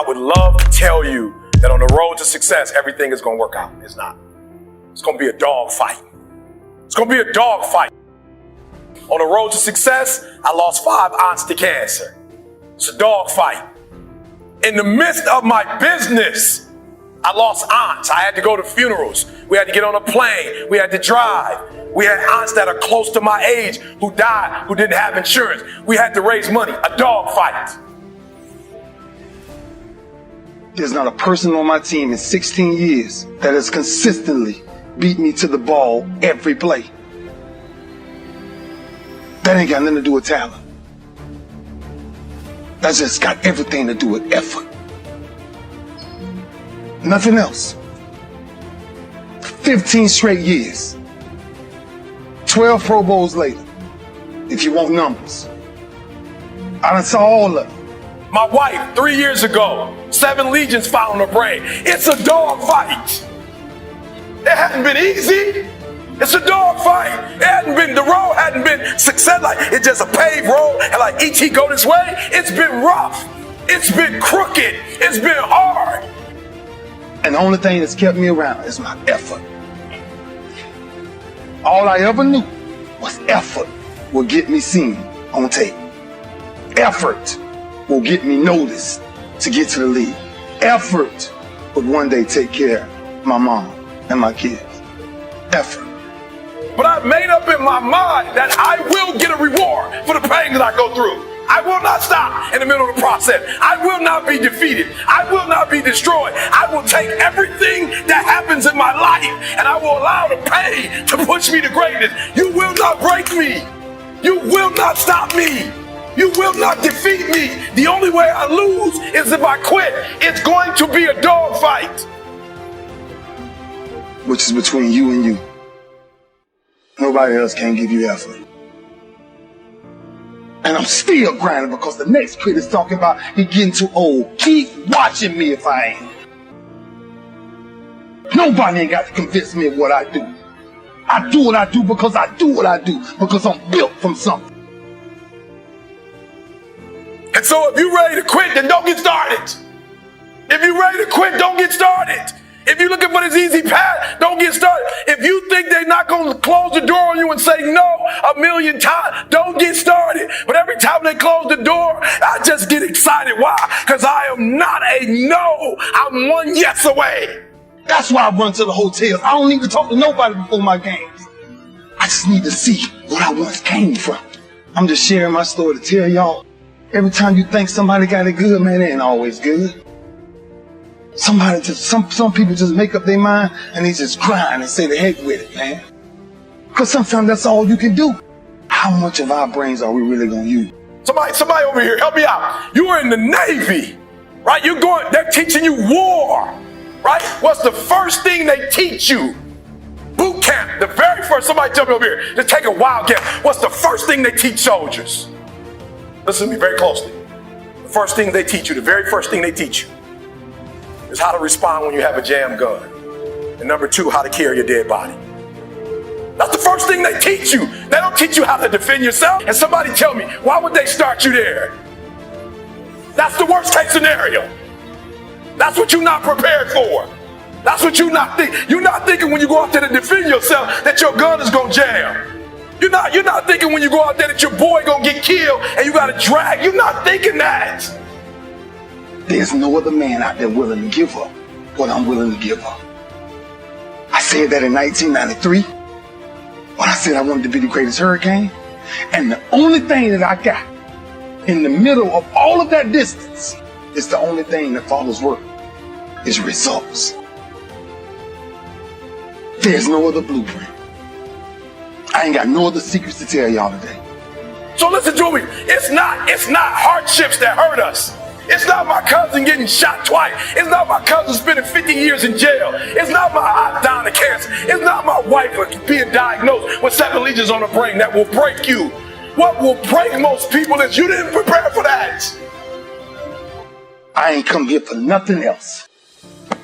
I would love to tell you that on the road to success, everything is going to work out. It's not. It's going to be a dog fight. It's going to be a dog fight. On the road to success, I lost 5 aunts to cancer. It's a dog fight. In the midst of my business, I lost aunts. I had to go to funerals. We had to get on a plane. We had to drive. We had aunts that are close to my age who died, who didn't have insurance. We had to raise money. A dog fight. There's not a person on my team in 16 years that has consistently beat me to the ball every play. That ain't got nothing to do with talent. That's just got everything to do with effort. Nothing else. 15 straight years. 12 Pro Bowls later, if you want numbers. I done saw all of them. My wife, 3 years ago, 7 legions found her brain. It's a dog fight. It hadn't been easy. It's a dog fight. The road hadn't been success. Like it's just a paved road and like E.T. go this way. It's been rough. It's been crooked. It's been hard. And the only thing that's kept me around is my effort. All I ever knew was effort will get me seen on tape. Effort will get me noticed to get to the league. Effort would one day take care of my mom and my kids. Effort. But I've made up in my mind that I will get a reward for the pain that I go through. I will not stop in the middle of the process. I will not be defeated. I will not be destroyed. I will take everything that happens in my life and I will allow the pain to push me to greatness. You will not break me. You will not stop me. You will not defeat me. The only way I lose is if I quit. It's going to be a dog fight. Which is between you and you. Nobody else can give you effort. And I'm still grinding because the next kid is talking about he getting too old. Keep watching me if I ain't. Nobody ain't got to convince me of what I do. I do what I do because I do what I do because I'm built from something. And so if you're ready to quit, then don't get started. If you're ready to quit, don't get started. If you're looking for this easy path, don't get started. If you think they're not going to close the door on you and say no 1,000,000 times, don't get started. But every time they close the door, I just get excited. Why? Because I am not a no. I'm one yes away. That's why I run to the hotels. I don't need to talk to nobody before my games. I just need to see what I once came from. I'm just sharing my story to tell y'all. Every time you think somebody got it good, man, it ain't always good. Some people just make up their mind and they just grind and say the heck with it, man. Because sometimes that's all you can do. How much of our brains are we really going to use? Somebody over here, help me out. You were in the Navy, right? They're teaching you war, right? What's the first thing they teach you? Boot camp, the very first, somebody tell me over here, just take a wild guess. What's the first thing they teach soldiers? Listen to me very closely. The first thing they teach you, the very first thing they teach you is how to respond when you have a jam gun. And number 2, how to carry your dead body. That's the first thing they teach you. They don't teach you how to defend yourself. And somebody tell me, why would they start you there? That's the worst case scenario. That's what you're not prepared for. That's what you're not thinking. You're not thinking when you go out there to defend yourself that your gun is gonna jam. You're not thinking when you go out there that your boy gonna get killed and you gotta drag. You're not thinking that. There's no other man out there willing to give up what I'm willing to give up. I said that in 1993 when I said I wanted to be the greatest hurricane. And the only thing that I got in the middle of all of that distance is the only thing that follows work is results. There's no other blueprint. I ain't got no other secrets to tell y'all today. So listen to me. It's not hardships that hurt us. It's not my cousin getting shot twice. It's not my cousin spending 50 years in jail. It's not my aunt dying of cancer. It's not my wife being diagnosed with 7 legions on her brain that will break you. What will break most people is you didn't prepare for that. I ain't come here for nothing else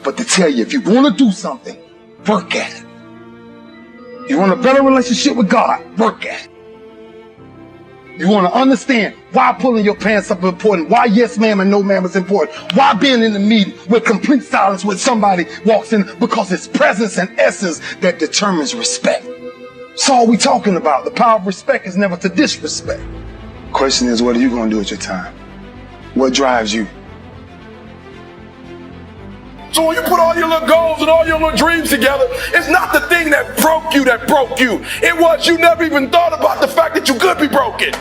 but to tell you, if you want to do something, work at it. You want a better relationship with God, work at it. You want to understand why pulling your pants up is important, why yes ma'am and no ma'am is important, why being in the meeting with complete silence when somebody walks in, because it's presence and essence that determines respect. That's all we talking about. The power of respect is never to disrespect. Question is, what are you going to do with your time? What drives you? So when you put all your little goals and all your little dreams together, it's not the thing that broke you. It was you never even thought about the fact that you could be broken.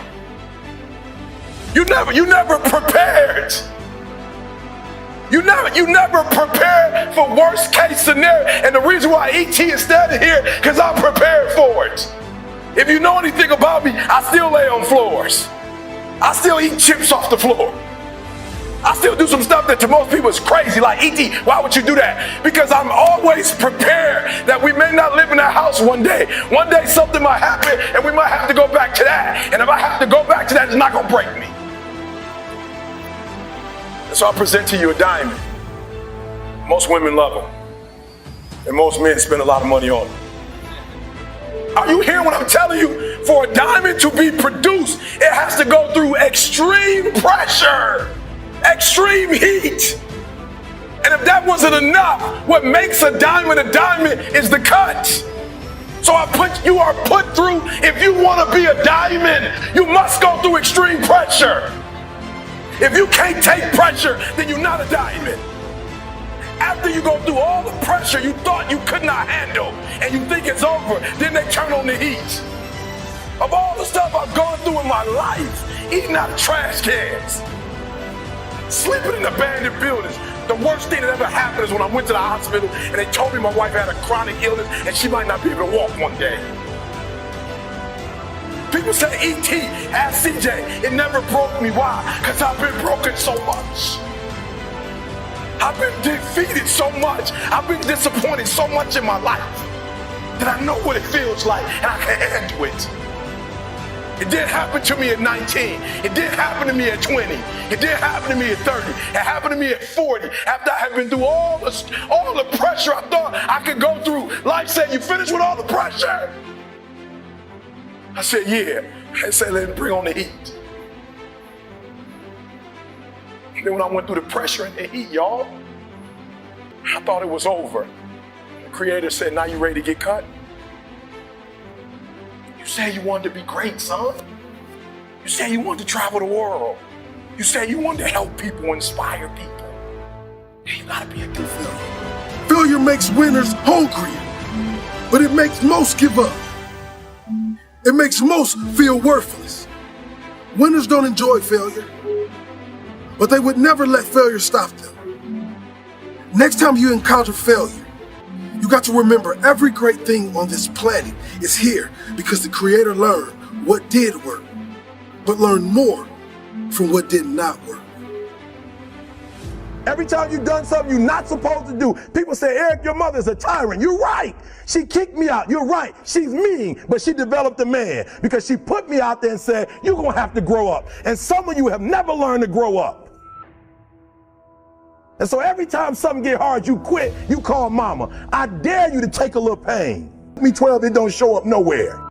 You never prepared. You never prepared for worst case scenario. And the reason why ET is standing here, because I'm prepared for it. If you know anything about me, I still lay on floors. I still eat chips off the floor. I still do some stuff that to most people is crazy, like, E.T., why would you do that? Because I'm always prepared that we may not live in that house one day. One day something might happen and we might have to go back to that. And if I have to go back to that, it's not gonna break me. And so I present to you a diamond. Most women love them. And most men spend a lot of money on them. Are you hearing what I'm telling you? For a diamond to be produced, it has to go through extreme pressure. Extreme heat. And if that wasn't enough, what makes a diamond is the cut. So you are put through, if you want to be a diamond, you must go through extreme pressure. If you can't take pressure, then you're not a diamond. After you go through all the pressure you thought you could not handle and you think it's over, then they turn on the heat. Of all the stuff I've gone through in my life, eating out of trash cans, sleeping in abandoned buildings. The worst thing that ever happened is when I went to the hospital and they told me my wife had a chronic illness and she might not be able to walk one day. People say, E.T., ask CJ, it never broke me. Why? Because I've been broken so much. I've been defeated so much. I've been disappointed so much in my life that I know what it feels like and I can handle it. It didn't happen to me at 19. It didn't happen to me at 20. It didn't happen to me at 30. It happened to me at 40. After I had been through all the pressure I thought I could go through. Life said, you finished with all the pressure? I said, yeah. I said, let me bring on the heat. And then when I went through the pressure and the heat, y'all, I thought it was over. The Creator said, now you ready to get cut? You said you wanted to be great, son. You said you wanted to travel the world. You said you wanted to help people, inspire people. You gotta be a good failure. Failure makes winners hungry, but it makes most give up. It makes most feel worthless. Winners don't enjoy failure, but they would never let failure stop them. Next time you encounter failure, you got to remember every great thing on this planet is here because the Creator learned what did work, but learned more from what did not work. Every time you've done something you're not supposed to do, people say, Eric, your mother's a tyrant. You're right. She kicked me out. You're right. She's mean, but she developed a man because she put me out there and said, you're going to have to grow up. And some of you have never learned to grow up. And so every time something get hard, you quit, you call mama. I dare you to take a little pain. Me 12, it don't show up nowhere.